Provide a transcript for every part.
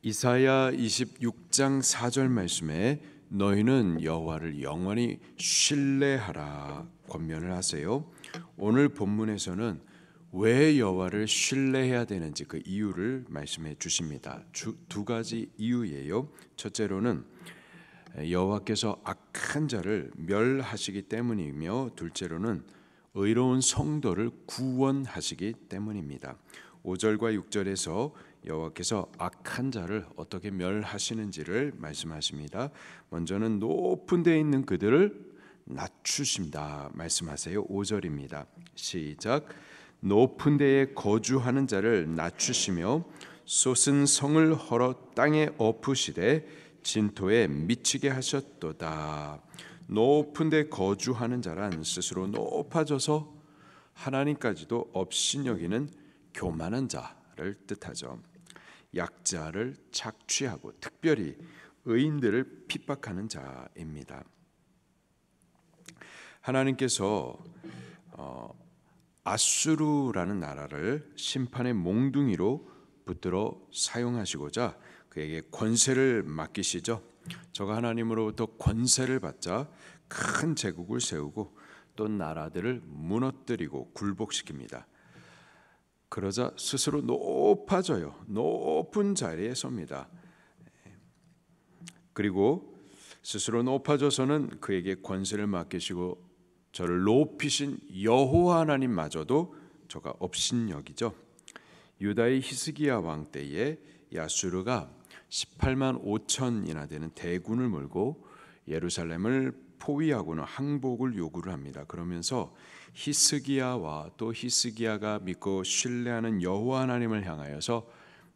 이사야 26장 4절 말씀에 너희는 여호와를 영원히 신뢰하라 권면을 하세요. 오늘 본문에서는 왜 여호와를 신뢰해야 되는지 그 이유를 말씀해 주십니다. 두 가지 이유예요. 첫째로는 여호와께서 악한 자를 멸하시기 때문이며, 둘째로는 의로운 성도를 구원하시기 때문입니다. 5절과 6절에서 여호와께서 악한 자를 어떻게 멸하시는지를 말씀하십니다. 먼저는 높은 데에 있는 그들을 낮추신다 말씀하세요. 5절입니다. 시작. 높은 데에 거주하는 자를 낮추시며 솟은 성을 헐어 땅에 엎으시되 진토에 미치게 하셨도다. 높은 데 거주하는 자란 스스로 높아져서 하나님까지도 업신여기는 교만한 자를 뜻하죠. 약자를 착취하고 특별히 의인들을 핍박하는 자입니다. 하나님께서 아수르라는 나라를 심판의 몽둥이로 붙들어 사용하시고자 그에게 권세를 맡기시죠. 저가 하나님으로부터 권세를 받자 큰 제국을 세우고 또 나라들을 무너뜨리고 굴복시킵니다. 그러자 스스로 높아져요. 높은 자리에 섭니다. 그리고 스스로 높아져서는 그에게 권세를 맡기시고 저를 높이신 여호와 하나님마저도 저가 업신여기죠. 유다의 히스기야 왕 때에 아수르가 18만 5천이나 되는 대군을 몰고 예루살렘을 포위하고는 항복을 요구를 합니다. 그러면서 히스기야와 또 히스기야가 믿고 신뢰하는 여호와 하나님을 향하여서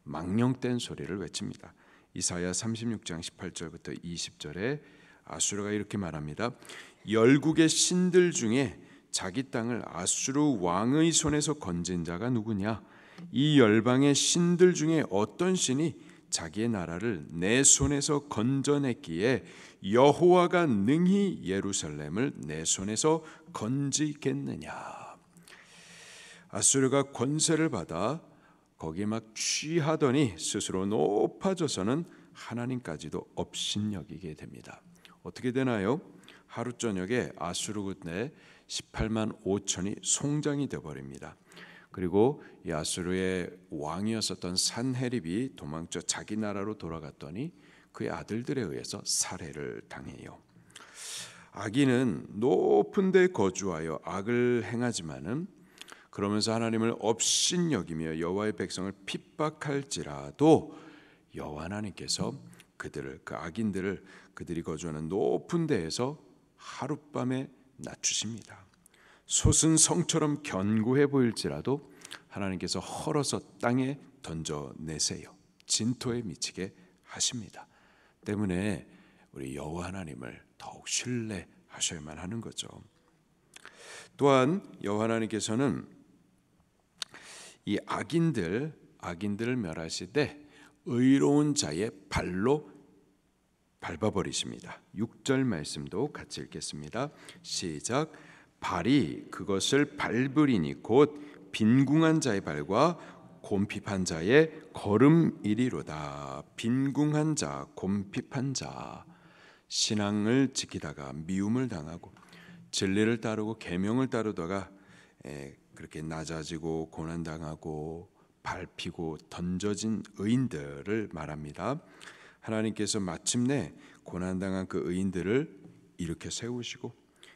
망령된 소리를 외칩니다. 이사야 36장 18절부터 20절에 아수르가 이렇게 말합니다. 열국의 신들 중에 자기 땅을 아수르 왕의 손에서 건진 자가 누구냐? 이 열방의 신들 중에 어떤 신이 자기의 나라를 내 손에서 건져냈기에 여호와가 능히 예루살렘을 내 손에서 건지겠느냐? 아수르가 권세를 받아 거기에 막 취하더니 스스로 높아져서는 하나님까지도 업신여기게 됩니다. 어떻게 되나요? 하루 저녁에 아수르 군대 18만 5천이 송장이 되어버립니다. 그리고 이 아수르의 왕이었었던 산헤립이 도망쳐 자기 나라로 돌아갔더니 그의 아들들에 의해서 살해를 당해요. 악인은 높은 데 거주하여 악을 행하지만은 그러면서 하나님을 업신여기며 여호와의 백성을 핍박할지라도 여호와 하나님께서 그들을, 그 악인들을 그들이 거주하는 높은 데에서 하룻밤에 낮추십니다. 솟은 성처럼 견고해 보일지라도 하나님께서 헐어서 땅에 던져내세요. 진토에 미치게 하십니다. 때문에 우리 여호와 하나님을 더욱 신뢰하셔야만 하는 거죠. 또한 여호와 하나님께서는 이 악인들을 멸하시되 의로운 자의 발로 밟아버리십니다. 6절 말씀도 같이 읽겠습니다. 시작. 발이 그것을 밟으리니 곧 빈궁한 자의 발과 곰핍한 자의 걸음이리로다. 빈궁한 자, 곰핍한 자, 신앙을 지키다가 미움을 당하고 진리를 따르고 계명을 따르다가 그렇게 낮아지고 고난당하고 밟히고 던져진 의인들을 말합니다. 하나님께서 마침내 고난당한 그 의인들을 일으켜 세우시고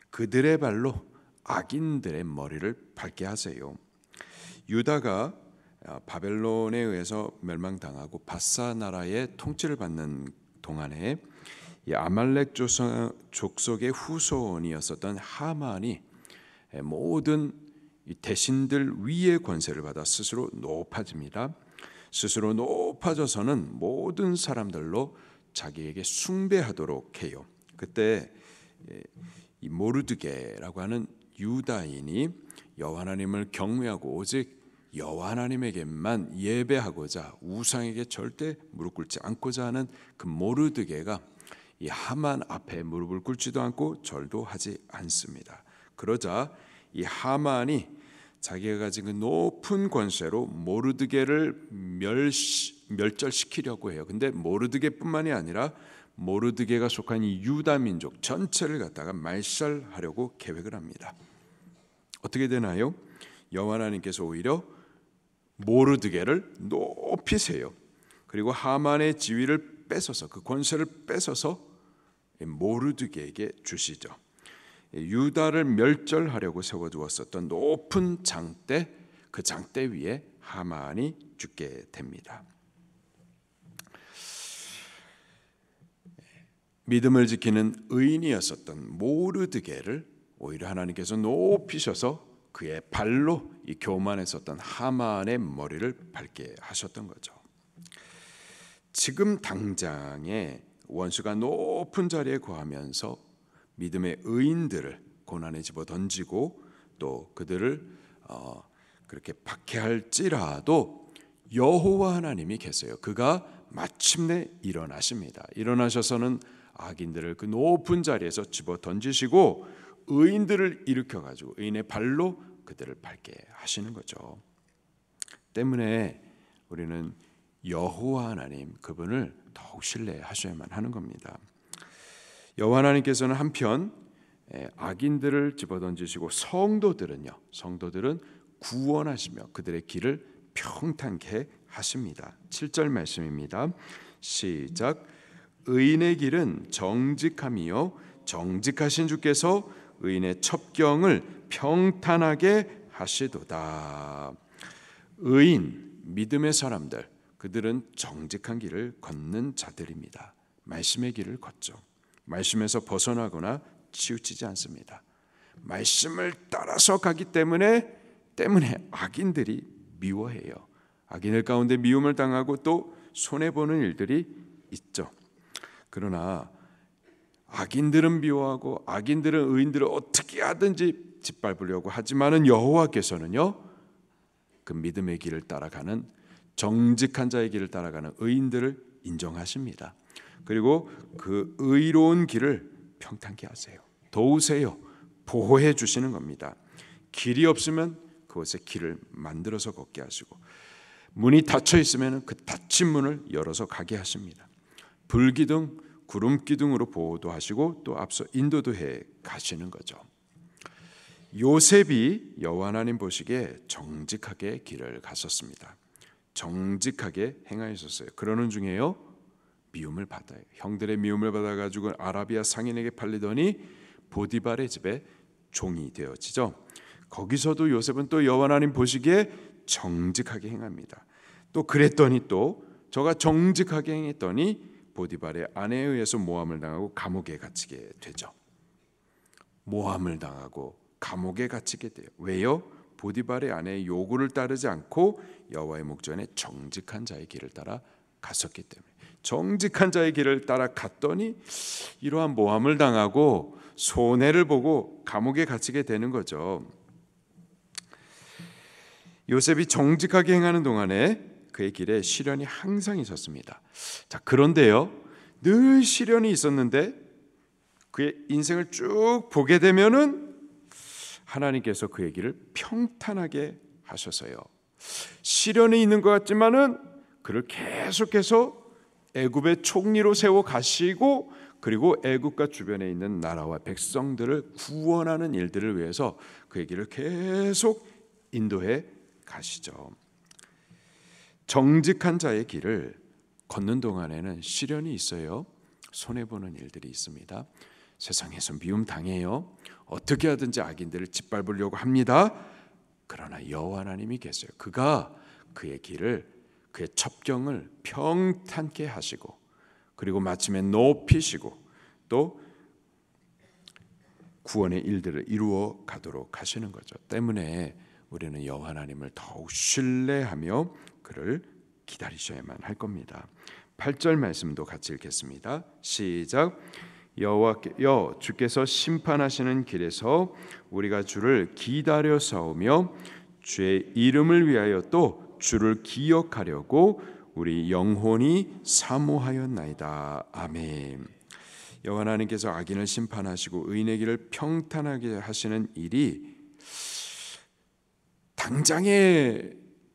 그들의 발로 악인들의 머리를 밟게 하세요. 유다가 바벨론에 의해서 멸망당하고 바사 나라의 통치를 받는 동안에 이 아말렉 족속의 후손이었었던 하만이 모든 대신들 위의 권세를 받아 스스로 높아집니다. 스스로 높아져서는 모든 사람들로 자기에게 숭배하도록 해요. 그때 이 모르드게라고 하는 유다인이 여호와 하나님을 경외하고 오직 여호와 하나님에게만 예배하고자 우상에게 절대 무릎 꿇지 않고자 하는 그 모르드게가 이 하만 앞에 무릎을 꿇지도 않고 절도 하지 않습니다. 그러자 이 하만이 자기가 가진 그 높은 권세로 모르드게를 멸절시키려고 해요. 근데 모르드게뿐만이 아니라 모르드게가 속한 이 유다 민족 전체를 갖다가 말살하려고 계획을 합니다. 어떻게 되나요? 여호와 하나님께서 오히려 모르드게를 높이세요. 그리고 하만의 지위를 뺏어서, 그 권세를 뺏어서 모르드게에게 주시죠. 유다를 멸절하려고 세워두었었던 높은 장대, 그 장대 위에 하만이 죽게 됩니다. 믿음을 지키는 의인이었었던 모르드게를 오히려 하나님께서 높이셔서 그의 발로 이 교만했었던 하만의 머리를 밟게 하셨던 거죠. 지금 당장에 원수가 높은 자리에 거하면서 믿음의 의인들을 고난에 집어 던지고 또 그들을 그렇게 박해할지라도 여호와 하나님이 계세요. 그가 마침내 일어나십니다. 일어나셔서는 악인들을 그 높은 자리에서 집어 던지시고 의인들을 일으켜 가지고 의인의 발로 그들을 밟게 하시는 거죠. 때문에 우리는 여호와 하나님, 그분을 더욱 신뢰하셔야만 하는 겁니다. 여호와 하나님께서는 한편 악인들을 집어던지시고 성도들은 구원하시며 그들의 길을 평탄케 하십니다. 7절 말씀입니다. 시작. 의인의 길은 정직함이요 정직하신 주께서 의인의 첩경을 평탄하게 하시도다. 의인, 믿음의 사람들, 그들은 정직한 길을 걷는 자들입니다. 말씀의 길을 걷죠. 말씀에서 벗어나거나 치우치지 않습니다. 말씀을 따라서 가기 때문에 악인들이 미워해요. 악인들 가운데 미움을 당하고 또 손해보는 일들이 있죠. 그러나 악인들은 미워하고 악인들은 의인들을 어떻게 하든지 짓밟으려고 하지만은 여호와께서는요, 그 믿음의 길을 따라가는 정직한 자의 길을 따라가는 의인들을 인정하십니다. 그리고 그 의로운 길을 평탄케 하세요. 도우세요. 보호해 주시는 겁니다. 길이 없으면 그곳에 길을 만들어서 걷게 하시고, 문이 닫혀 있으면 그 닫힌 문을 열어서 가게 하십니다. 불기둥, 구름기둥으로 보호도 하시고 또 앞서 인도도 해 가시는 거죠. 요셉이 여호와 하나님 보시기에 정직하게 길을 갔었습니다. 정직하게 행하셨어요. 그러는 중에요, 미움을 받아요. 형들의 미움을 받아가지고 아라비아 상인에게 팔리더니 보디발의 집에 종이 되어지죠. 거기서도 요셉은 또 여호와 하나님 보시기에 정직하게 행합니다. 또 그랬더니 또 저가 정직하게 행했더니 보디발의 아내에 의해서 모함을 당하고 감옥에 갇히게 되죠. 모함을 당하고 감옥에 갇히게 돼요. 왜요? 보디발의 아내의 요구를 따르지 않고 여호와의 목전에 정직한 자의 길을 따라 갔었기 때문에, 정직한 자의 길을 따라 갔더니 이러한 모함을 당하고 손해를 보고 감옥에 갇히게 되는 거죠. 요셉이 정직하게 행하는 동안에 그의 길에 시련이 항상 있었습니다. 자, 그런데요, 늘 시련이 있었는데 그의 인생을 쭉 보게 되면은 하나님께서 그의 길을 평탄하게 하셔서요, 시련이 있는 것 같지만은 그를 계속해서 애굽의 총리로 세워 가시고, 그리고 애굽과 주변에 있는 나라와 백성들을 구원하는 일들을 위해서 그의 길을 계속 인도해 가시죠. 정직한 자의 길을 걷는 동안에는 시련이 있어요. 손해보는 일들이 있습니다. 세상에서 미움 당해요. 어떻게 하든지 악인들을 짓밟으려고 합니다. 그러나 여호와 하나님이 계세요. 그가 그의 길을, 그의 첩경을 평탄케 하시고, 그리고 마침에 높이시고 또 구원의 일들을 이루어 가도록 하시는 거죠. 때문에 우리는 여호와 하나님을 더욱 신뢰하며 그를 기다리셔야만 할 겁니다. 8절 말씀도 같이 읽겠습니다. 시작. 여호와여 주께서 심판하시는 길에서 우리가 주를 기다려 싸우며 주의 이름을 위하여 또 주를 기억하려고 우리 영혼이 사모하였나이다. 아멘. 여호와 하나님께서 악인을 심판하시고 의인의 길을 평탄하게 하시는 일이 당장에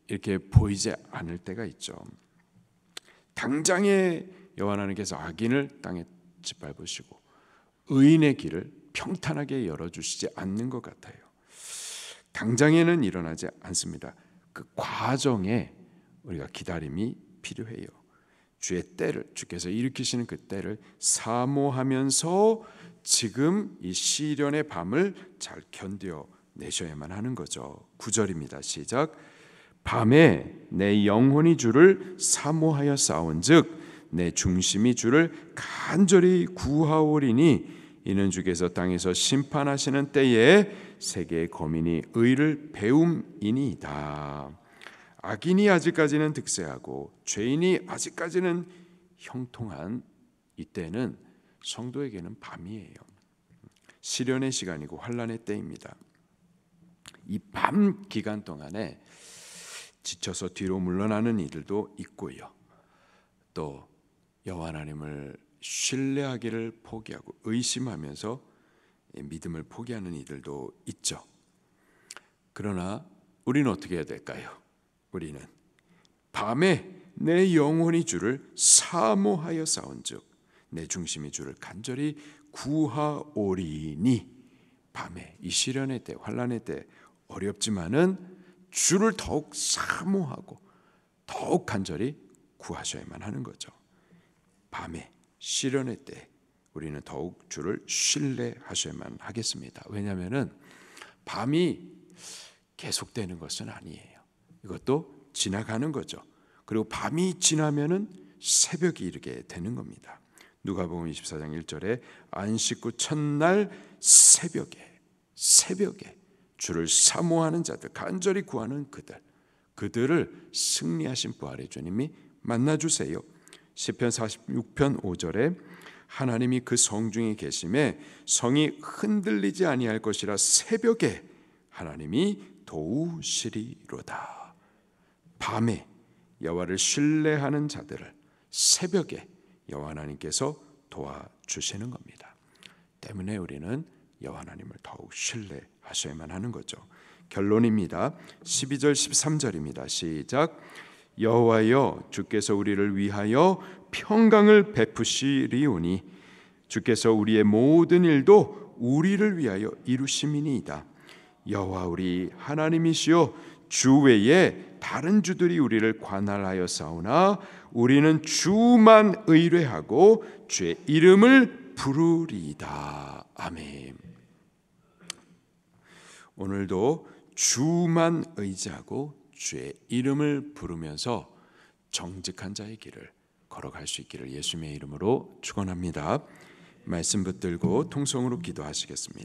이렇게 보이지 않을 때가 있죠. 당장에 여호와 하나님께서 악인을 땅에 짓밟으시고 의인의 길을 평탄하게 열어주시지 않는 것 같아요. 당장에는 일어나지 않습니다. 그 과정에 우리가 기다림이 필요해요. 주의 때를, 주께서 일으키시는 그 때를 사모하면서 지금 이 시련의 밤을 잘 견뎌내셔야만 하는 거죠. 9절입니다. 시작. 밤에 내 영혼이 주를 사모하여 싸운즉 내 중심이 주를 간절히 구하오리니 이는 주께서 땅에서 심판하시는 때에 세계의 거민이 의를 배움이니이다. 악인이 아직까지는 득세하고 죄인이 아직까지는 형통한 이때는 성도에게는 밤이에요. 시련의 시간이고 환난의 때입니다. 이 밤 기간 동안에 지쳐서 뒤로 물러나는 이들도 있고요. 또 여호와 하나님을 신뢰하기를 포기하고 의심하면서 믿음을 포기하는 이들도 있죠. 그러나 우리는 어떻게 해야 될까요? 우리는 밤에 내 영혼이 주를 사모하여 싸운즉 내 중심이 주를 간절히 구하오리니 밤에 이 시련의 때, 환난의 때 어렵지만은 주를 더욱 사모하고 더욱 간절히 구하셔야만 하는 거죠. 밤에 시련의 때 우리는 더욱 주를 신뢰하셔야만 하겠습니다. 왜냐하면은 밤이 계속되는 것은 아니에요. 이것도 지나가는 거죠. 그리고 밤이 지나면은 새벽이 이르게 되는 겁니다. 누가복음 24장 1절에 안식 후 첫날 새벽에 주를 사모하는 자들, 간절히 구하는 그들을 승리하신 부활의 주님이 만나주세요. 시편 46편 5절에 하나님이 그 성중에 계심에 성이 흔들리지 아니할 것이라 새벽에 하나님이 도우시리로다. 밤에 여호와를 신뢰하는 자들을 새벽에 여호와 하나님께서 도와주시는 겁니다. 때문에 우리는 여호와 하나님을 더욱 신뢰하셔야만 하는 거죠. 결론입니다. 12절 13절입니다. 시작. 여호와여 주께서 우리를 위하여 평강을 베푸시리오니 주께서 우리의 모든 일도 우리를 위하여 이루심이니이다. 여호와 우리 하나님이시여 주 외에 다른 주들이 우리를 관할하여 싸우나 우리는 주만 의뢰하고 주의 이름을 부르리이다. 아멘. 오늘도 주만 의지하고 주의 이름을 부르면서 정직한 자의 길을 걸어갈 수 있기를 예수님의 이름으로 축원합니다. 말씀 붙들고 통성으로 기도하시겠습니다.